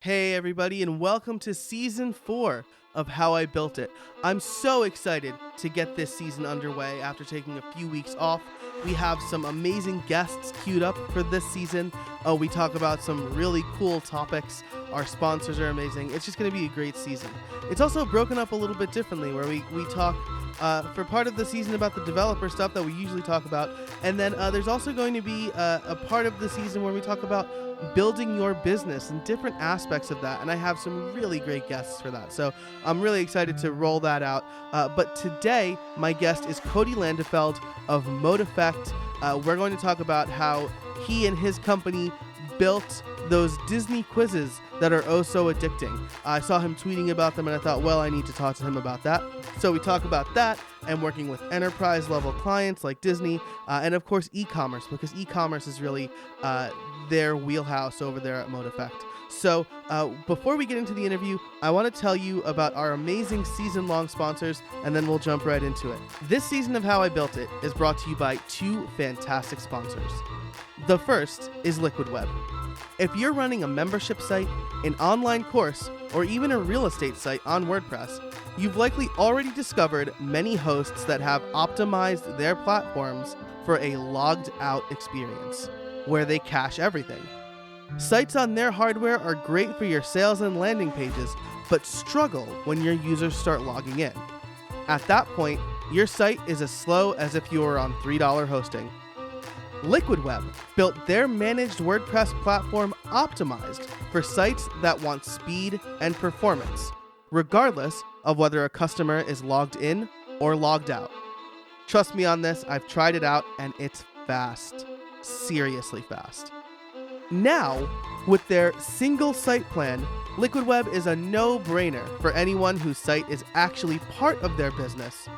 Hey everybody, and welcome to Season 4 of How I Built It. I'm so excited to get this season underway after taking a few weeks off. We have some amazing guests queued up for this season. We talk about some really cool topics. Our sponsors are amazing. It's just going to be a great season. It's also broken up a little bit differently, where we talk for part of the season about the developer stuff that we usually talk about, and then there's also going to be a part of the season where we talk about building your business and different aspects of that, and I have some really great guests for that, so I'm really excited to roll that out. But today my guest is Cody Landefeld of Effect. We're going to talk about how he and his company built those Disney quizzes that are oh so addicting. I saw him tweeting about them and I thought, well, I need to talk to him about that. So we talk about that and working with enterprise level clients like Disney, and of course e-commerce, because e-commerce is really their wheelhouse over there at Effect. So before we get into the interview, I want to tell you about our amazing season-long sponsors, and then we'll jump right into it. This season of How I Built It is brought to you by two fantastic sponsors. The first is Liquid Web. If you're running a membership site, an online course, or even a real estate site on WordPress, you've likely already discovered many hosts that have optimized their platforms for a logged out experience, where they cache everything. Sites on their hardware are great for your sales and landing pages, but struggle when your users start logging in. At that point, your site is as slow as if you were on $3 hosting. Liquid Web built their managed WordPress platform optimized for sites that want speed and performance, regardless of whether a customer is logged in or logged out. Trust me on this, I've tried it out and it's fast. Seriously fast. Now, with their single site plan, Liquid Web is a no-brainer for anyone whose site is actually part of their business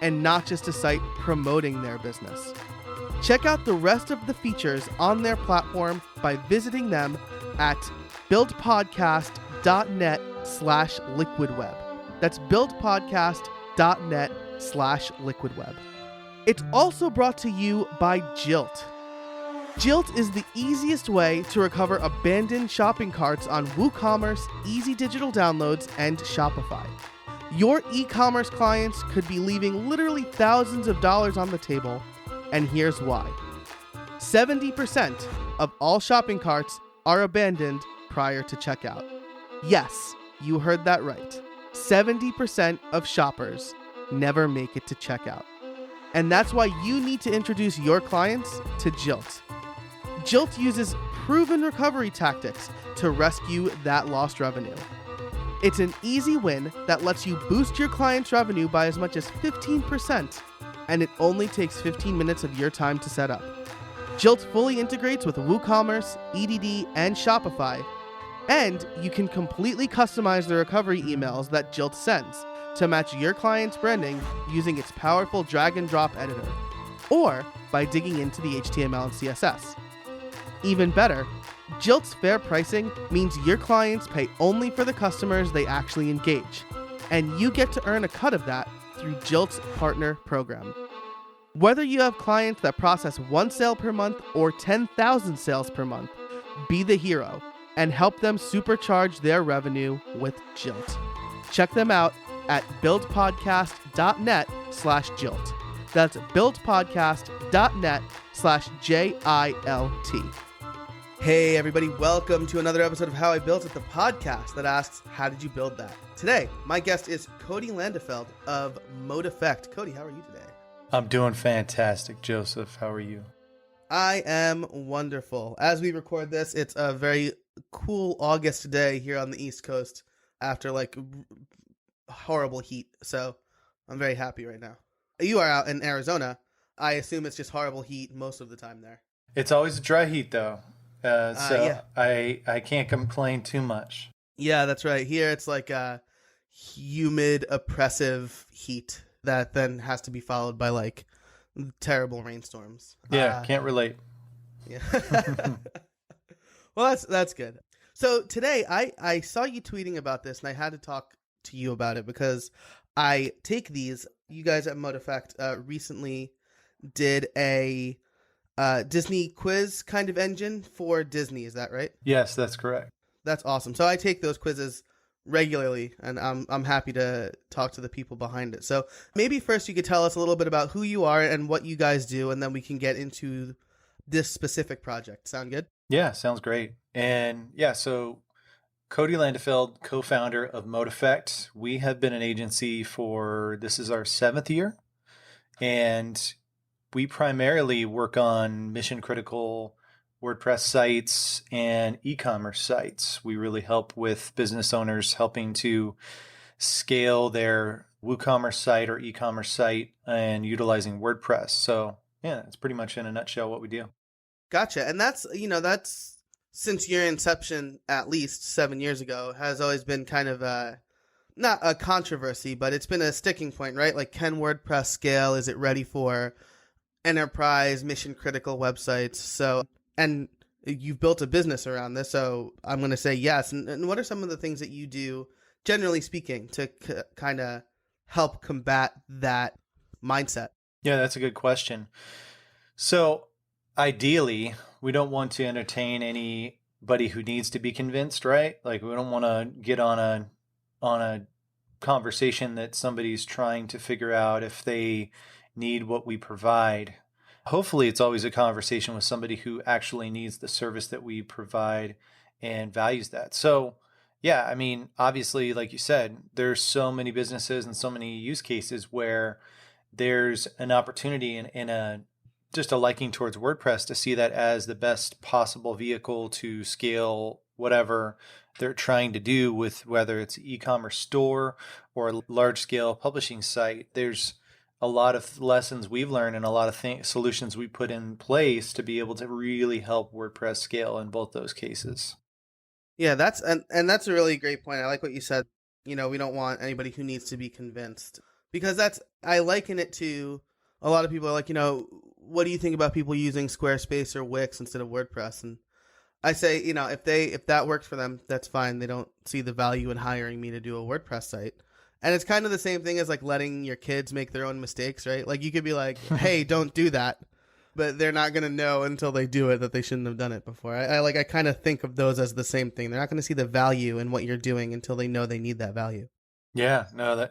and not just a site promoting their business. Check out the rest of the features on their platform by visiting them at buildpodcast.net/liquidweb. That's buildpodcast.net/liquidweb. It's also brought to you by Jilt. Jilt is the easiest way to recover abandoned shopping carts on WooCommerce, Easy Digital Downloads, and Shopify. Your e-commerce clients could be leaving literally thousands of dollars on the table, and here's why. 70% of all shopping carts are abandoned prior to checkout. Yes, you heard that right. 70% of shoppers never make it to checkout. And that's why you need to introduce your clients to Jilt. Jilt uses proven recovery tactics to rescue that lost revenue. It's an easy win that lets you boost your client's revenue by as much as 15%, and it only takes 15 minutes of your time to set up. Jilt fully integrates with WooCommerce, EDD, and Shopify, and you can completely customize the recovery emails that Jilt sends to match your client's branding using its powerful drag-and-drop editor, or by digging into the HTML and CSS. Even better, Jilt's fair pricing means your clients pay only for the customers they actually engage, and you get to earn a cut of that through Jilt's partner program. Whether you have clients that process 1 sale per month or 10,000 sales per month, be the hero and help them supercharge their revenue with Jilt. Check them out at buildpodcast.net/Jilt. That's buildpodcast.net/JILT. Hey everybody, welcome to another episode of How I Built It, the podcast that asks, how did you build that? Today, my guest is Cody Landefeld of Effect. Cody, how are you today? I'm doing fantastic, Joseph. How are you? I am wonderful. As we record this, it's a very cool August day here on the East Coast after horrible heat. So I'm very happy right now. You are out in Arizona. I assume it's just horrible heat most of the time there. It's always a dry heat though. Yeah. I can't complain too much. Yeah, that's right. Here it's like a humid, oppressive heat that then has to be followed by terrible rainstorms. Yeah, can't relate. Yeah. Well, that's good. So today I saw you tweeting about this and I had to talk to you about it because I take these. You guys at Effect recently did a Disney quiz kind of engine for Disney. Is that right? Yes, that's correct. That's awesome. So I take those quizzes regularly, and I'm happy to talk to the people behind it. So maybe first you could tell us a little bit about who you are and what you guys do, and then we can get into this specific project. Sound good? Yeah, sounds great. And yeah, so Cody Landefeld, co-founder of Mode Effect. We have been an agency for, this is our 7th year, and we primarily work on mission critical WordPress sites and e-commerce sites. We really help with business owners helping to scale their WooCommerce site or e-commerce site and utilizing WordPress. So yeah, it's pretty much in a nutshell what we do. Gotcha. And that's since your inception, at least 7 years ago, has always been kind of not a controversy, but it's been a sticking point, right? Like, can WordPress scale? Is it ready for enterprise, mission critical websites? So, and you've built a business around this, so I'm going to say yes. And what are some of the things that you do, generally speaking, to kind of help combat that mindset? Yeah, that's a good question. So ideally, we don't want to entertain anybody who needs to be convinced, right? Like we don't want to get on a conversation that somebody's trying to figure out if they need what we provide. Hopefully, it's always a conversation with somebody who actually needs the service that we provide and values that. So, yeah, I mean, obviously, like you said, there's so many businesses and so many use cases where there's an opportunity and just a liking towards WordPress to see that as the best possible vehicle to scale whatever they're trying to do with, whether it's an e-commerce store or a large scale publishing site. There's a lot of lessons we've learned and a lot of solutions we put in place to be able to really help WordPress scale in both those cases. Yeah, that's a really great point. I like what you said. We don't want anybody who needs to be convinced, because I liken it to a lot of people are like, what do you think about people using Squarespace or Wix instead of WordPress? And I say, if that works for them, that's fine. They don't see the value in hiring me to do a WordPress site. And it's kind of the same thing as like letting your kids make their own mistakes, right? Like you could be like, hey, don't do that. But they're not going to know until they do it that they shouldn't have done it before. I kind of think of those as the same thing. They're not going to see the value in what you're doing until they know they need that value. Yeah, no,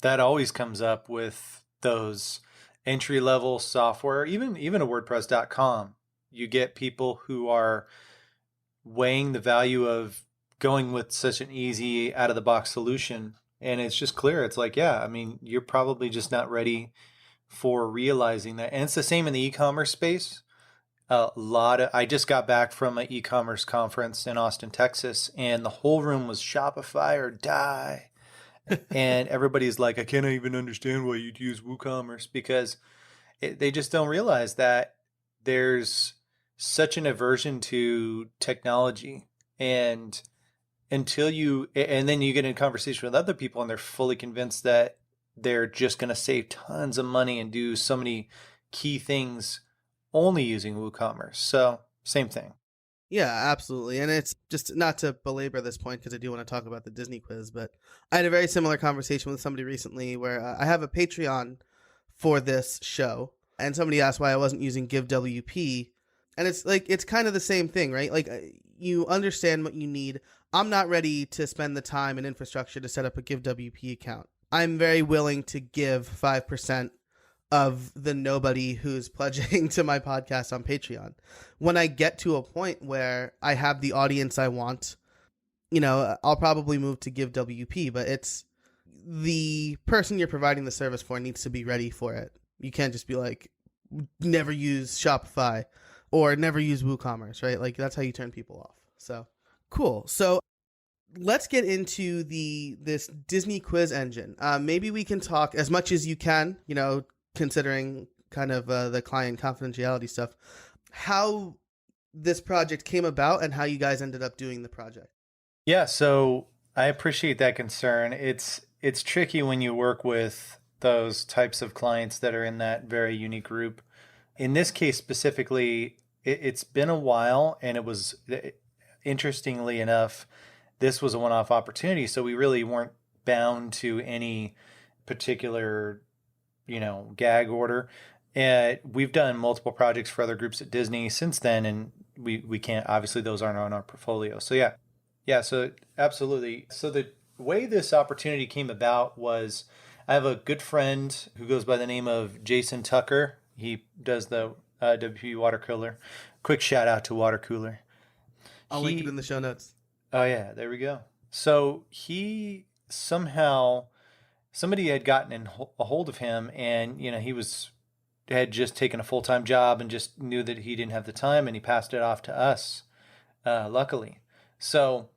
that always comes up with those entry level software, even a WordPress.com. You get people who are weighing the value of going with such an easy out of the box solution. And it's just clear. It's like, yeah, I mean, you're probably just not ready for realizing that. And it's the same in the e-commerce space. I just got back from an e-commerce conference in Austin, Texas, and the whole room was Shopify or die. And everybody's like, I can't even understand why you'd use WooCommerce, because they just don't realize that there's such an aversion to technology. And then you get in conversation with other people and they're fully convinced that they're just going to save tons of money and do so many key things only using WooCommerce. So same thing. Yeah, absolutely. And it's just not to belabor this point, because I do want to talk about the Disney quiz, but I had a very similar conversation with somebody recently where I have a Patreon for this show, and somebody asked why I wasn't using GiveWP. And it's like, it's kind of the same thing, right? Like you understand what you need. I'm not ready to spend the time and infrastructure to set up a GiveWP account. I'm very willing to give 5% of the nobody who's pledging to my podcast on Patreon. When I get to a point where I have the audience I want, I'll probably move to GiveWP, but it's the person you're providing the service for needs to be ready for it. You can't just be like, never use Shopify or never use WooCommerce, right? Like that's how you turn people off. So cool. So let's get into this Disney quiz engine. Maybe we can talk as much as you can, considering kind of the client confidentiality stuff, how this project came about and how you guys ended up doing the project. Yeah, so I appreciate that concern. It's tricky when you work with those types of clients that are in that very unique group. In this case specifically, it's been a while, and it was, interestingly enough, this was a one-off opportunity, so we really weren't bound to any particular, gag order. And we've done multiple projects for other groups at Disney since then, and we can't, obviously those aren't on our portfolio. So yeah, Yeah, so absolutely. So the way this opportunity came about was I have a good friend who goes by the name of Jason Tucker. He does the WP water cooler. Quick shout out to Water Cooler. I'll link it He, in the show notes. oh yeah, there we go. So he somehow somebody had gotten a hold of him, and he was had just taken a full time job and just knew that he didn't have the time, and he passed it off to us. Luckily, so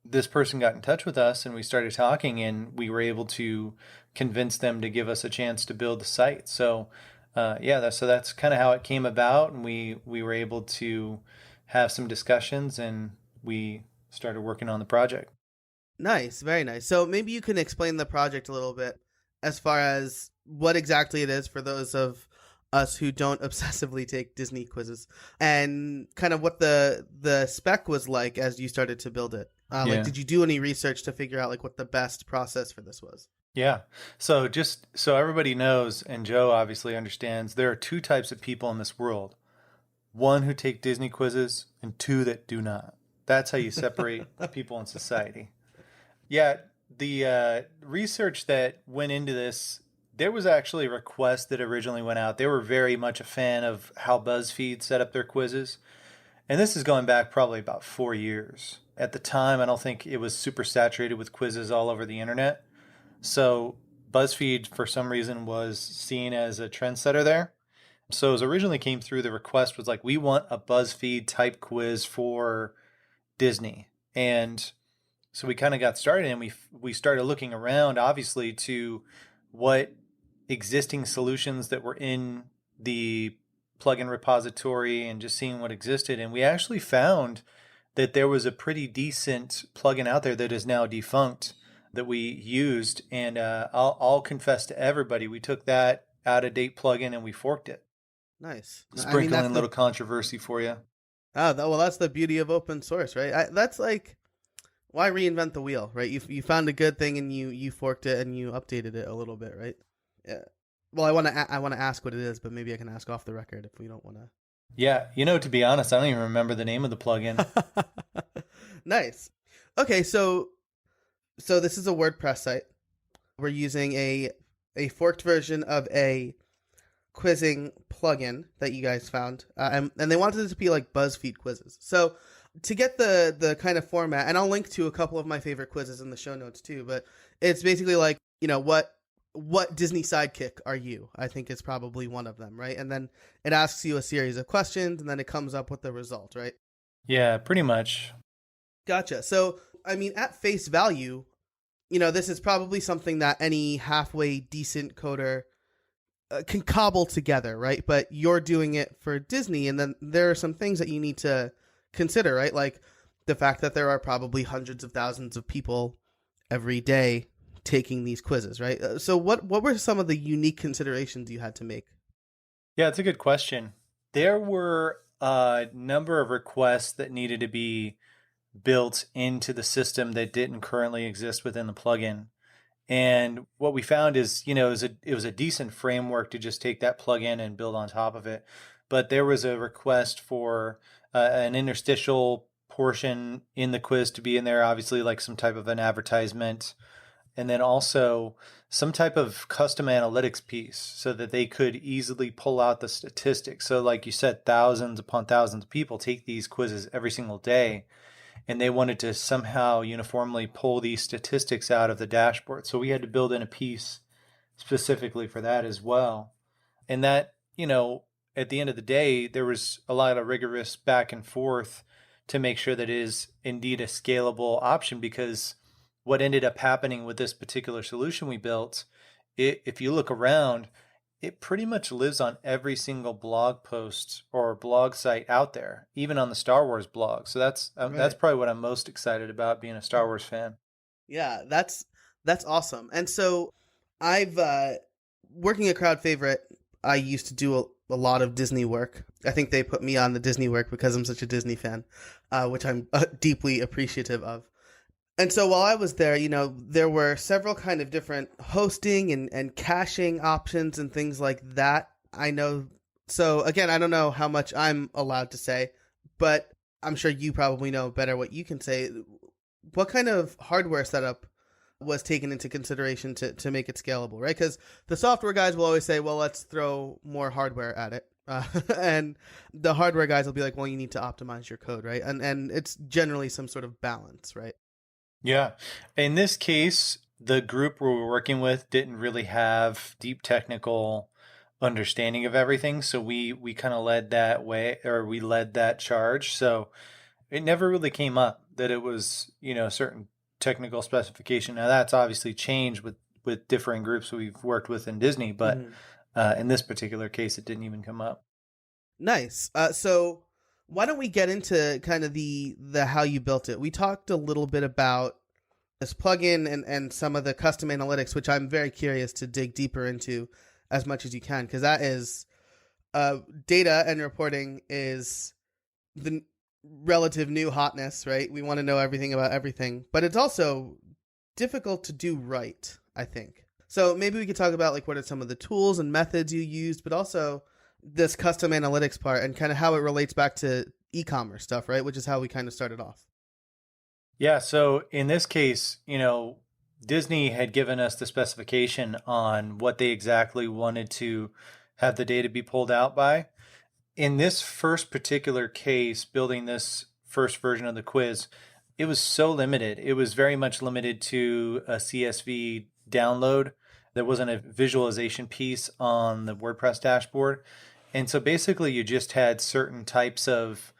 this person got in touch with us and we started talking, and we were able to convince them to give us a chance to build the site. So that's kind of how it came about, and we were able to have some discussions, and we started working on the project. Nice, very nice. So maybe you can explain the project a little bit as far as what exactly it is for those of us who don't obsessively take Disney quizzes, and kind of what the spec was like as you started to build it. Yeah. Did you do any research to figure out like what the best process for this was? Yeah. So just so everybody knows, and Joe obviously understands, there are two types of people in this world. One who take Disney quizzes and two that do not. That's how you separate people in society. Yeah, the research that went into this, there was actually a request that originally went out. They were very much a fan of how BuzzFeed set up their quizzes. And this is going back probably about 4 years. At the time, I don't think it was super saturated with quizzes all over the internet. So BuzzFeed, for some reason, was seen as a trendsetter there. So as originally came through, the request was like, we want a BuzzFeed type quiz for Disney. And so we kind of got started, and we started looking around, obviously, to what existing solutions that were in the plugin repository and just seeing what existed. And we actually found that there was a pretty decent plugin out there that is now defunct that we used. And I'll confess to everybody, we took that out of date plugin and we forked it. Nice. Sprinkling a little controversy for you. Oh, well, that's the beauty of open source, right? That's like, why reinvent the wheel, right? You found a good thing and you forked it and you updated it a little bit, right? Yeah. Well, I want to ask what it is, but maybe I can ask off the record if we don't want to. Yeah, to be honest, I don't even remember the name of the plugin. Nice. Okay, so this is a WordPress site. We're using a forked version of a quizzing plugin that you guys found, and they wanted it to be like BuzzFeed quizzes. So to get the kind of format, and I'll link to a couple of my favorite quizzes in the show notes too, but it's basically like, what Disney sidekick are you? I think is probably one of them, right? And then it asks you a series of questions, and then it comes up with the result, right? Yeah, pretty much. Gotcha. So, I mean, at face value, this is probably something that any halfway decent coder can cobble together, right? But you're doing it for Disney, and then there are some things that you need to consider, right? Like the fact that there are probably hundreds of thousands of people every day taking these quizzes, right? So what were some of the unique considerations you had to make? Yeah, it's a good question. There were a number of requests that needed to be built into the system that didn't currently exist within the plugin. And what we found is, it was a decent framework to just take that plugin and build on top of it. But there was a request for an interstitial portion in the quiz to be in there, obviously like some type of an advertisement. And then also some type of custom analytics piece so that they could easily pull out the statistics. So like you said, thousands upon thousands of people take these quizzes every single day, and they wanted to somehow uniformly pull these statistics out of the dashboard. So we had to build in a piece specifically for that as well. And that, at the end of the day, there was a lot of rigorous back and forth to make sure that it is indeed a scalable option, because what ended up happening with this particular solution we built, if you look around, it pretty much lives on every single blog post or blog site out there, even on the Star Wars blog. So that's probably what I'm most excited about, being a Star Wars fan. Yeah, that's awesome. And so I've working at Crowd Favorite, I used to do a lot of Disney work. I think they put me on the Disney work because I'm such a Disney fan, which I'm deeply appreciative of. And so while I was there, there were several kind of different hosting and caching options and things like that. I know. So again, I don't know how much I'm allowed to say, but I'm sure you probably know better what you can say. what kind of hardware setup was taken into consideration to make it scalable, right? Because the software guys will always say, well, let's throw more hardware at it. And the hardware guys will be like, well, you need to optimize your code, right? And it's generally some sort of balance, right? Yeah. In this case, the group we were working with didn't really have deep technical understanding of everything. So we kind of led that way, or we led that charge. So it never really came up that it was, a certain technical specification. Now that's obviously changed with differing groups we've worked with in Disney, but in this particular case, it didn't even come up. Nice. So why don't we get into kind of the how you built it? We talked a little bit about this plugin and some of the custom analytics, which I'm very curious to dig deeper into as much as you can, because that is data and reporting is the relative new hotness, right? We want to know everything about everything, but it's also difficult to do right, I think. So maybe we could talk about like what are some of the tools and methods you used, but also this custom analytics part and kind of how it relates back to e-commerce stuff, right? Which is how we kind of started off. Yeah. So in this case, Disney had given us the specification on what they exactly wanted to have the data be pulled out by. In this first particular case, building this first version of the quiz, it was so limited. It was very much limited to a CSV download. There wasn't a visualization piece on the WordPress dashboard. And so basically you just had certain types of,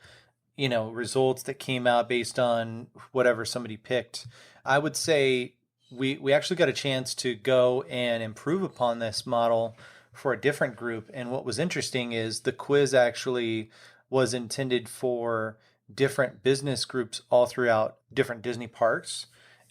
results that came out based on whatever somebody picked. I would say we actually got a chance to go and improve upon this model for a different group. And what was interesting is the quiz actually was intended for different business groups all throughout different Disney parks.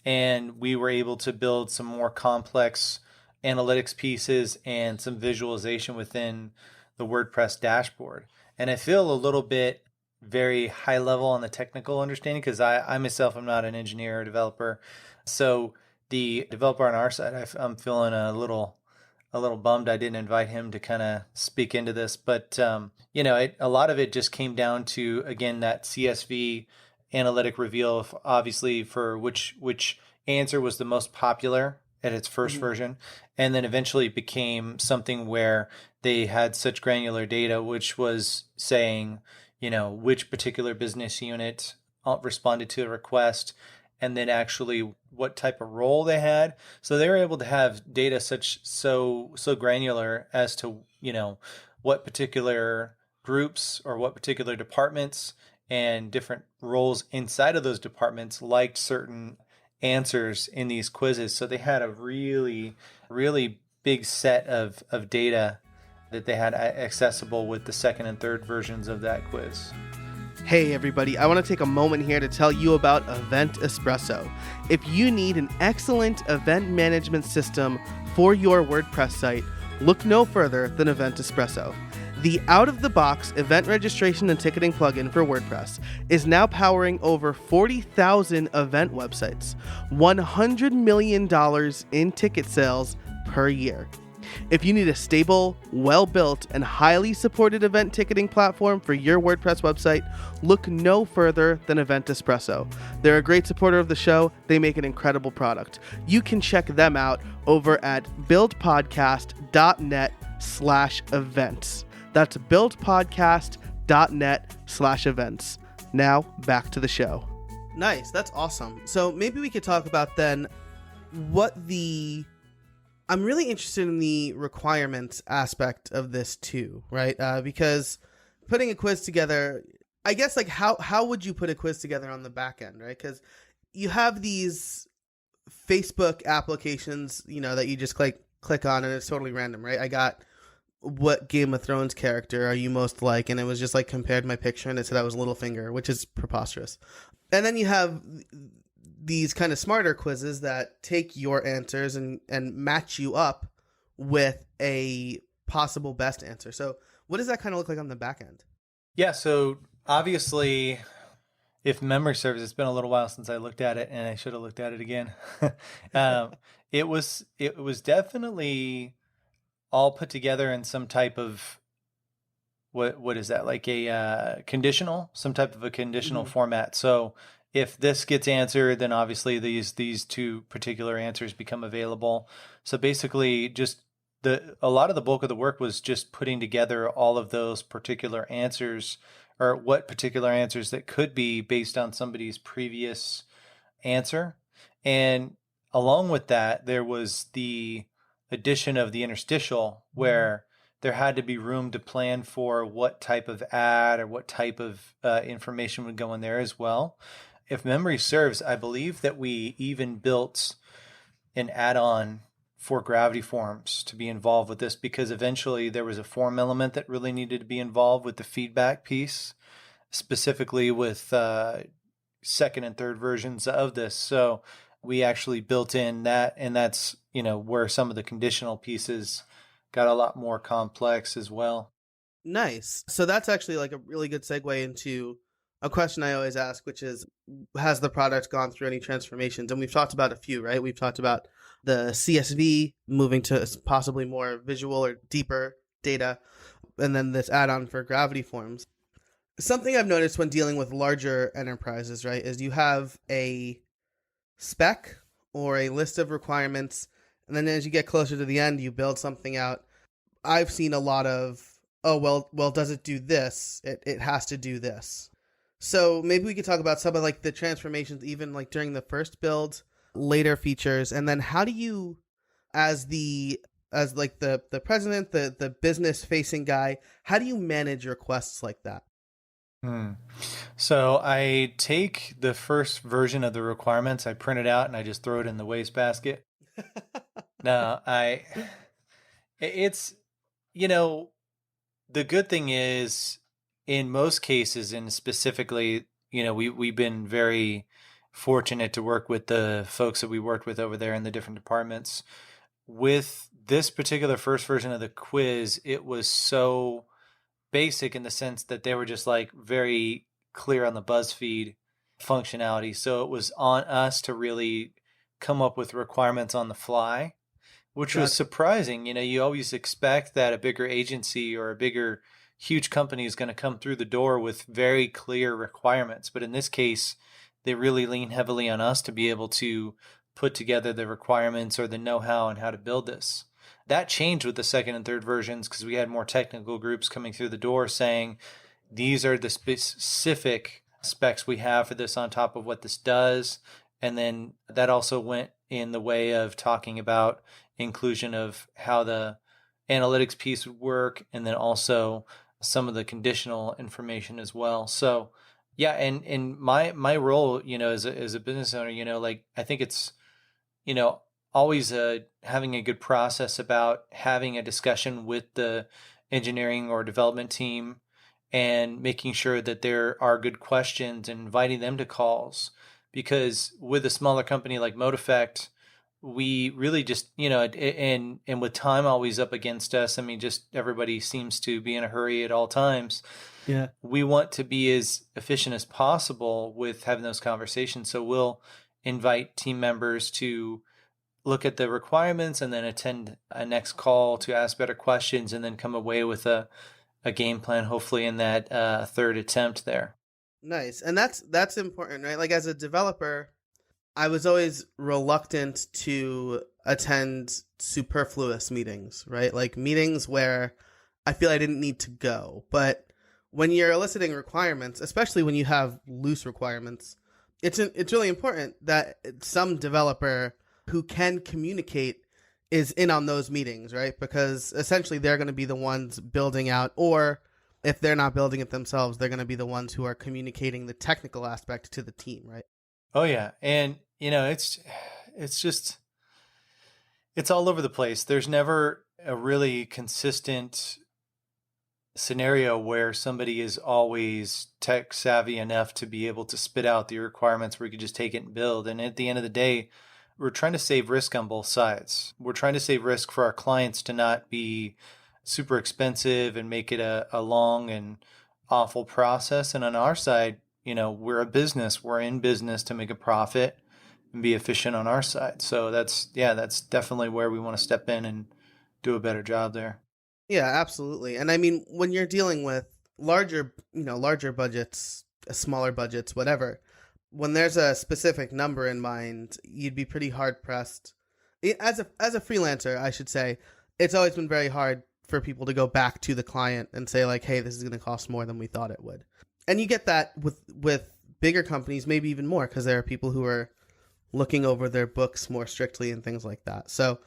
And we were able to build some more complex analytics pieces and some visualization within the WordPress dashboard. And I feel a little bit very high level on the technical understanding because I myself am not an engineer or developer. So the developer on our side, I'm feeling a little bummed I didn't invite him to kind of speak into this, but a lot of it just came down to, again, that CSV analytic reveal of obviously for which answer was the most popular at its first version, and then eventually it became something where they had such granular data, which was saying, which particular business unit responded to a request, and then actually what type of role they had. So they were able to have data so granular as to, what particular groups or what particular departments and different roles inside of those departments liked certain answers in these quizzes. So they had a really, really big set of data that they had accessible with the second and third versions of that quiz. Hey everybody, I want to take a moment here to tell you about Event Espresso. If you need an excellent event management system for your WordPress site, look no further than Event Espresso. The out-of-the-box event registration and ticketing plugin for WordPress is now powering over 40,000 event websites, $100 million in ticket sales per year. If you need a stable, well-built, and highly supported event ticketing platform for your WordPress website, look no further than Event Espresso. They're a great supporter of the show. They make an incredible product. You can check them out over at buildpodcast.net/events. That's buildpodcast.net/events. Now, back to the show. Nice. That's awesome. So maybe we could talk about then I'm really interested in the requirements aspect of this too, right? Because putting a quiz together, I guess, like how would you put a quiz together on the back end, right? Because you have these Facebook applications, that you just click on and it's totally random, right? I got what Game of Thrones character are you most like? And it was just like compared my picture and it said I was Littlefinger, which is preposterous. And then you have these kind of smarter quizzes that take your answers and match you up with a possible best answer. So what does that kind of look like on the back end? Yeah, so obviously, if memory serves, it's been a little while since I looked at it, and I should have looked at it again. It was definitely all put together in some type of what is that, like a conditional, some type of a conditional format. So if this gets answered, then obviously these two particular answers become available. So basically, just a lot of the bulk of the work was just putting together all of those particular answers, or what particular answers that could be based on somebody's previous answer. And along with that, there was the addition of the interstitial, where there had to be room to plan for what type of ad or what type of information would go in there as well. If memory serves, I believe that we even built an add-on for Gravity Forms to be involved with this, because eventually there was a form element that really needed to be involved with the feedback piece, specifically with second and third versions of this. So we actually built in that, and that's, where some of the conditional pieces got a lot more complex as well. Nice. So that's actually like a really good segue into a question I always ask, which is, has the product gone through any transformations? And we've talked about a few, right? We've talked about the CSV moving to possibly more visual or deeper data, and then this add-on for Gravity Forms. Something I've noticed when dealing with larger enterprises, right, is you have a spec or a list of requirements, and then as you get closer to the end, you build something out. I've seen a lot of, oh, well, does it do this? It has to do this. So maybe we could talk about some of like the transformations, even like during the first build, later features, and then how do you, as like the president, the business facing guy, how do you manage requests like that? So I take the first version of the requirements, I print it out, and I just throw it in the wastebasket. No, it's, the good thing is, in most cases, and specifically, we've been very fortunate to work with the folks that we worked with over there in the different departments. With this particular first version of the quiz, it was so basic in the sense that they were just like very clear on the BuzzFeed functionality. So it was on us to really come up with requirements on the fly, which was surprising. You always expect that a bigger agency or a bigger, huge company is going to come through the door with very clear requirements. But in this case, they really lean heavily on us to be able to put together the requirements or the know-how on how to build this. That changed with the second and third versions, because we had more technical groups coming through the door saying, these are the specific specs we have for this on top of what this does. And then that also went in the way of talking about inclusion of how the analytics piece would work, and then also some of the conditional information as well. So yeah, and my role, as a business owner, like, I think it's, always having a good process about having a discussion with the engineering or development team, and making sure that there are good questions and inviting them to calls. Because with a smaller company like ModeEffect, we really just, and with time always up against us, I mean, just everybody seems to be in a hurry at all times. Yeah. We want to be as efficient as possible with having those conversations. So we'll invite team members to look at the requirements and then attend a next call to ask better questions, and then come away with a game plan, hopefully in that third attempt there. Nice. And that's important, right? Like, as a developer, I was always reluctant to attend superfluous meetings, right? Like meetings where I feel I didn't need to go. But when you're eliciting requirements, especially when you have loose requirements, it's really important that some developer who can communicate is in on those meetings, right? Because essentially they're going to be the ones building out, or if they're not building it themselves, they're going to be the ones who are communicating the technical aspect to the team, right? Oh yeah. And it's just, it's all over the place. There's never a really consistent scenario where somebody is always tech savvy enough to be able to spit out the requirements where you could just take it and build. And at the end of the day, we're trying to save risk on both sides. We're trying to save risk for our clients to not be super expensive and make it a long and awful process. And on our side, we're a business. We're in business to make a profit and be efficient on our side. So that's definitely where we want to step in and do a better job there. Yeah, absolutely. And I mean, when you're dealing with larger budgets, smaller budgets, whatever, when there's a specific number in mind, you'd be pretty hard pressed. As a freelancer, I should say, it's always been very hard for people to go back to the client and say like, "Hey, this is going to cost more than we thought it would." And you get that with bigger companies, maybe even more, because there are people who are looking over their books more strictly and things like that. So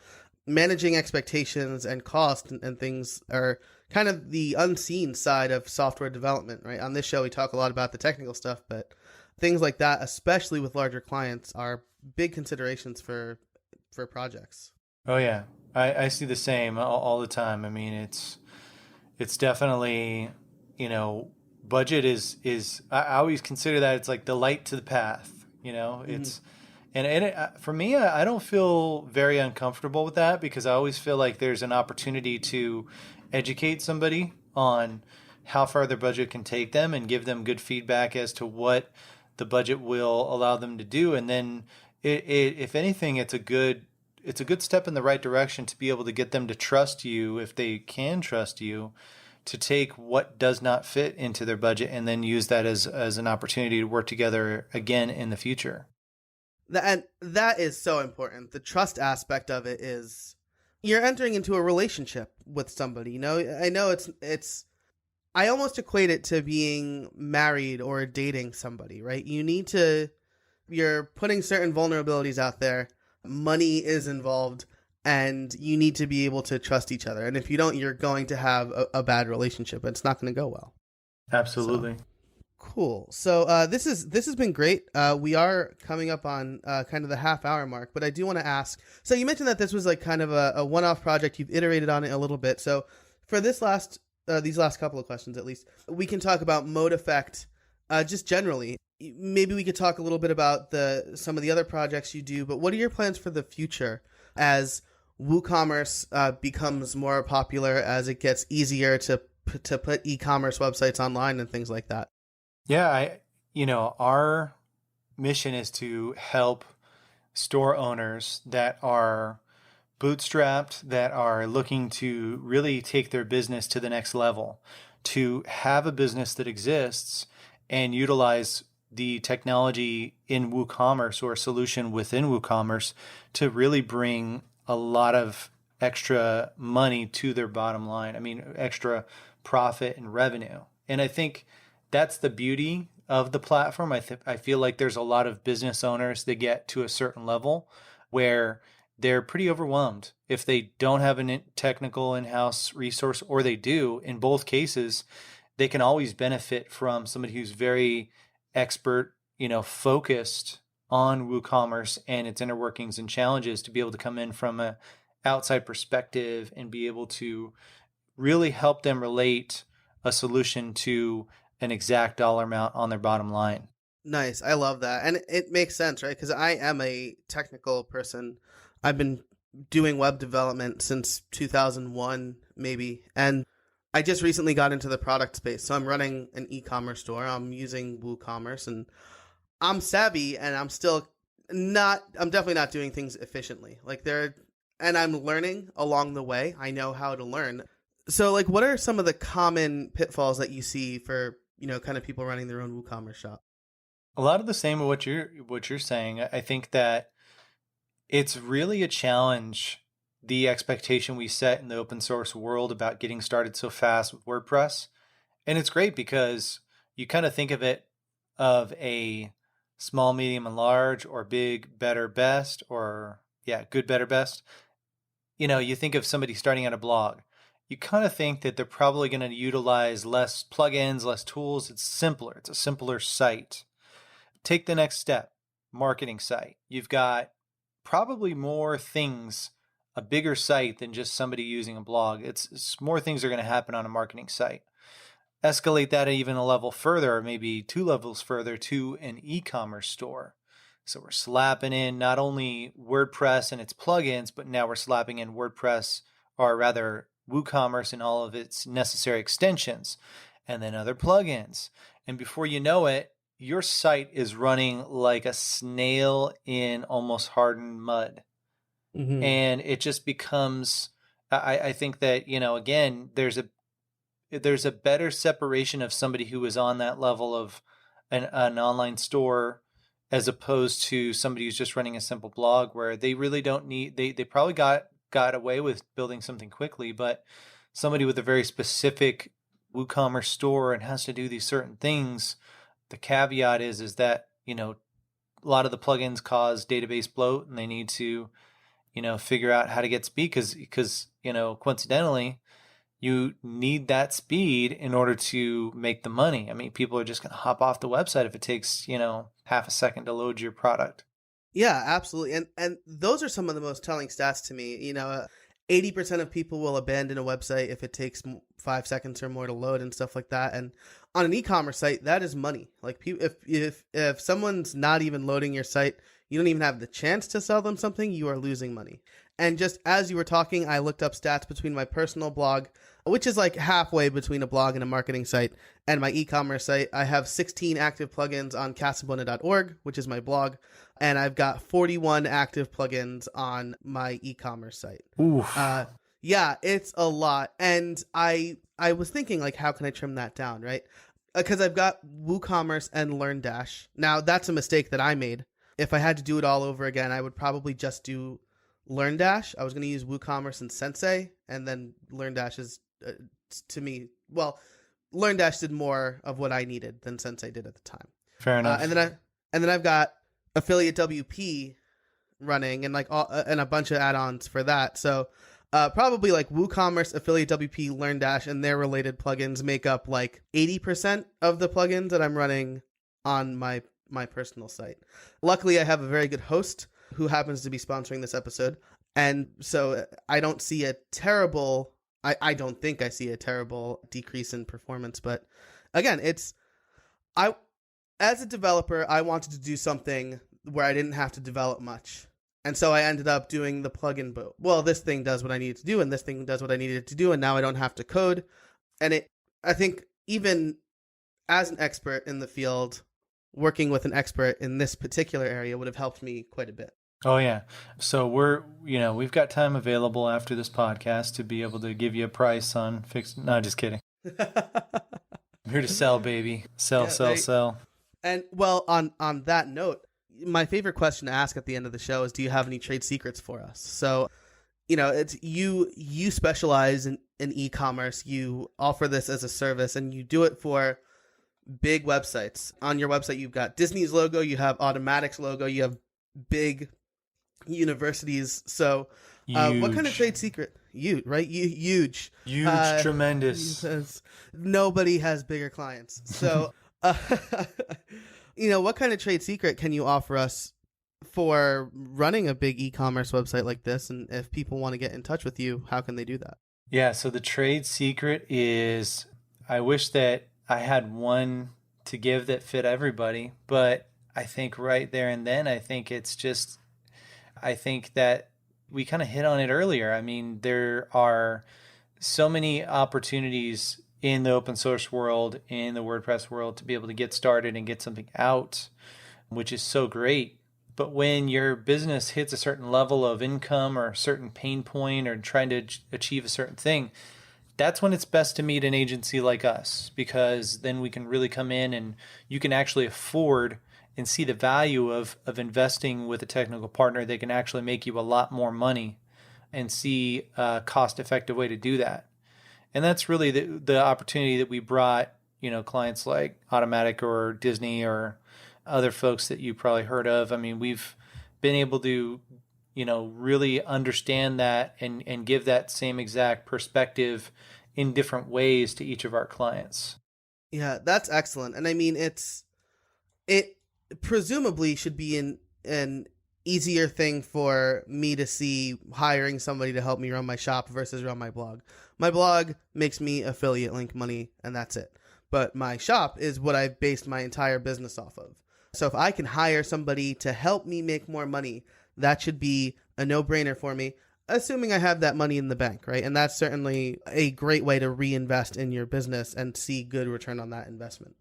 managing expectations and cost and things are kind of the unseen side of software development, right? On this show, we talk a lot about the technical stuff, but things like that, especially with larger clients, are big considerations for projects. Oh yeah, I see the same all the time. I mean, it's definitely, budget is I always consider that it's like the light to the path. It's and for me, I don't feel very uncomfortable with that because I always feel like there's an opportunity to educate somebody on how far their budget can take them and give them good feedback as to what the budget will allow them to do. And then if anything, it's a good step in the right direction to be able to get them to trust you, if they can trust you, to take what does not fit into their budget and then use that as an opportunity to work together again in the future. And that is so important. The trust aspect of it is you're entering into a relationship with somebody. I know it's I almost equate it to being married or dating somebody, right? You're putting certain vulnerabilities out there. Money is involved, and you need to be able to trust each other. And if you don't, you're going to have a bad relationship. It's not going to go well. Absolutely. So, cool. So this has been great. We are coming up on kind of the half-hour mark, but I do want to ask. So you mentioned that this was like kind of a one-off project. You've iterated on it a little bit. So for these last couple of questions, at least, we can talk about Mode Effect just generally. Maybe we could talk a little bit about some of the other projects you do, but what are your plans for the future as WooCommerce becomes more popular, as it gets easier to put e-commerce websites online and things like that? Yeah, our mission is to help store owners that are bootstrapped, that are looking to really take their business to the next level, to have a business that exists and utilize the technology in WooCommerce or a solution within WooCommerce to really bring a lot of extra money to their bottom line. I mean, extra profit and revenue. And I think that's the beauty of the platform. I feel like there's a lot of business owners that get to a certain level where they're pretty overwhelmed if they don't have a technical in-house resource, or they do. In both cases, they can always benefit from somebody who's very expert, focused on WooCommerce and its inner workings and challenges, to be able to come in from an outside perspective and be able to really help them relate a solution to an exact dollar amount on their bottom line. Nice. I love that. And it makes sense, right? Because I am a technical person. I've been doing web development since 2001, maybe. And I just recently got into the product space. So I'm running an e-commerce store. I'm using WooCommerce, and I'm savvy, and I'm definitely not doing things efficiently. And I'm learning along the way. I know how to learn. So what are some of the common pitfalls that you see for, kind of people running their own WooCommerce shop? A lot of the same of what you're saying. I think that it's really a challenge, the expectation we set in the open source world about getting started so fast with WordPress. And it's great because you kind of think of it of a small, medium, and large, or big, better, best, or good, better, best. You think of somebody starting at a blog. You kind of think that they're probably going to utilize less plugins, less tools. It's simpler. It's a simpler site. Take the next step, marketing site. You've got probably more things, a bigger site than just somebody using a blog. It's more things are going to happen on a marketing site. Escalate that even a level further, or maybe 2 levels further, to an e-commerce store. So we're slapping in not only WordPress and its plugins, but now we're slapping in WordPress, or rather WooCommerce and all of its necessary extensions, and then other plugins. And before you know it, your site is running like a snail in almost hardened mud. Mm-hmm. And it just becomes, I think that, again, there's a better separation of somebody who is on that level of an online store as opposed to somebody who's just running a simple blog where they really don't need, they probably got away with building something quickly, but somebody with a very specific WooCommerce store and has to do these certain things, the caveat is that, a lot of the plugins cause database bloat and they need to, figure out how to get speed because, coincidentally, you need that speed in order to make the money. I mean, people are just going to hop off the website if it takes, half a second to load your product. Yeah, absolutely. And those are some of the most telling stats to me. 80% of people will abandon a website if it takes 5 seconds or more to load and stuff like that. And on an e-commerce site, that is money. Like, if someone's not even loading your site, you don't even have the chance to sell them something, you are losing money. And just as you were talking, I looked up stats between my personal blog, which is like halfway between a blog and a marketing site, and my e-commerce site. I have 16 active plugins on casabona.org, which is my blog, and I've got 41 active plugins on my e-commerce site. Oof. Yeah, it's a lot. And I was thinking, like, how can I trim that down, right? Because I've got WooCommerce and LearnDash. Now, that's a mistake that I made. If I had to do it all over again, I would probably just do LearnDash. I was going to use WooCommerce and Sensei, and then LearnDash is, to me, well, LearnDash did more of what I needed than Sensei did at the time. Fair enough. And then I've got Affiliate WP running and and a bunch of add-ons for that. So probably like WooCommerce, Affiliate WP, LearnDash, and their related plugins make up like 80% of the plugins that I'm running on my personal site. Luckily, I have a very good host who happens to be sponsoring this episode. And so I don't see a terrible, I don't think I see a terrible decrease in performance. But again, as a developer, I wanted to do something where I didn't have to develop much. And so I ended up doing the plugin boot. Well, this thing does what I needed to do, and this thing does what I needed it to do, and now I don't have to code. And I think even as an expert in the field, working with an expert in this particular area would have helped me quite a bit. Oh yeah. So we've got time available after this podcast to be able to give you a price on no, just kidding. I'm here to sell, baby. Sell. And well, on that note, my favorite question to ask at the end of the show is, do you have any trade secrets for us? So, it's you specialize in e-commerce, you offer this as a service, and you do it for big websites. On your website, you've got Disney's logo, you have Automatic's logo, you have big universities. So what kind of trade secret? Huge, tremendous. Nobody has bigger clients. So what kind of trade secret can you offer us for running a big e-commerce website like this? And if people want to get in touch with you, how can they do that? Yeah, so the trade secret is, I wish that I had one to give that fit everybody, but I think right there and then, I think that we kind of hit on it earlier. I mean, there are so many opportunities in the open source world, in the WordPress world, to be able to get started and get something out, which is so great. But when your business hits a certain level of income or a certain pain point or trying to achieve a certain thing, that's when it's best to meet an agency like us, because then we can really come in and you can actually afford and see the value of investing with a technical partner. They can actually make you a lot more money and see a cost-effective way to do that. And that's really the opportunity that we brought, clients like Automatic or Disney or other folks that you probably heard of. I mean, we've been able to, really understand that and give that same exact perspective in different ways to each of our clients. Yeah, that's excellent. And I mean, it presumably should be an easier thing for me to see hiring somebody to help me run my shop versus run my blog. My blog makes me affiliate link money, and that's it. But my shop is what I've based my entire business off of. So if I can hire somebody to help me make more money, that should be a no-brainer for me, assuming I have that money in the bank, right? And that's certainly a great way to reinvest in your business and see good return on that investment.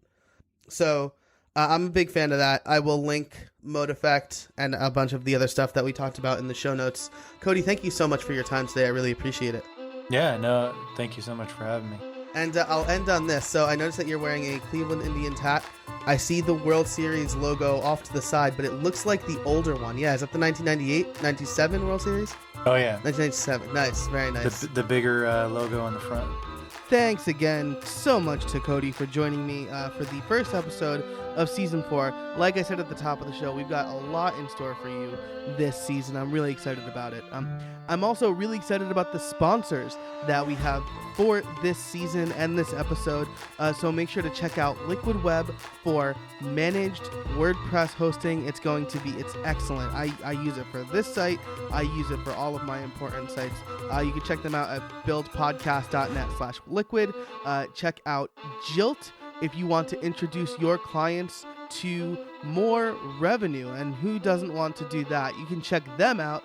So I'm a big fan of that. I will link Mode Effect and a bunch of the other stuff that we talked about in the show notes. Cody, thank you so much for your time today. I really appreciate it. Yeah, no, thank you so much for having me. And I'll end on this. So I noticed that you're wearing a Cleveland Indians hat. I see the World Series logo off to the side, but it looks like the older one. Yeah, is that the 1998, 97 World Series? Oh, yeah. 1997. Nice. Very nice. The bigger logo on the front. Thanks again so much to Cody for joining me for the first episode of Season 4. Like I said at the top of the show, we've got a lot in store for you this season. I'm really excited about it. I'm also really excited about the sponsors that we have for this season and this episode. So make sure to check out Liquid Web for managed WordPress hosting. It's excellent. I use it for this site. I use it for all of my important sites. You can check them out at buildpodcast.net/liquid. Check out Jilt if you want to introduce your clients to more revenue. And who doesn't want to do that? You can check them out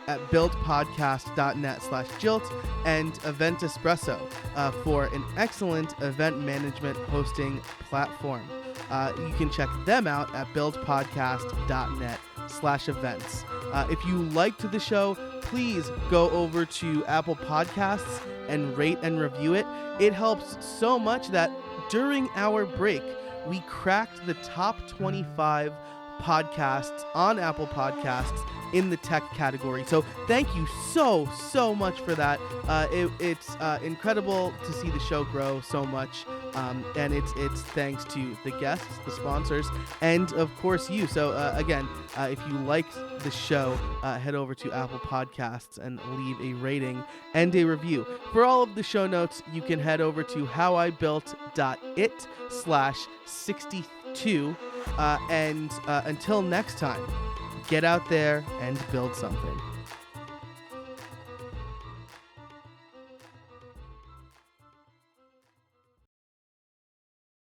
at buildpodcast.net/Jilt, and Event Espresso for an excellent event management hosting platform. You can check them out at buildpodcast.net/events. If you liked the show, please go over to Apple Podcasts and rate and review it. It helps so much that during our break, we cracked the top 25 podcasts on Apple Podcasts in the tech category. So thank you so much for that. It's incredible to see the show grow so much, and it's thanks to the guests, the sponsors, and of course you. So again, if you liked the show, head over to Apple Podcasts and leave a rating and a review. For all of the show notes, you can head over to howibuilt.it/62. And until next time, get out there and build something.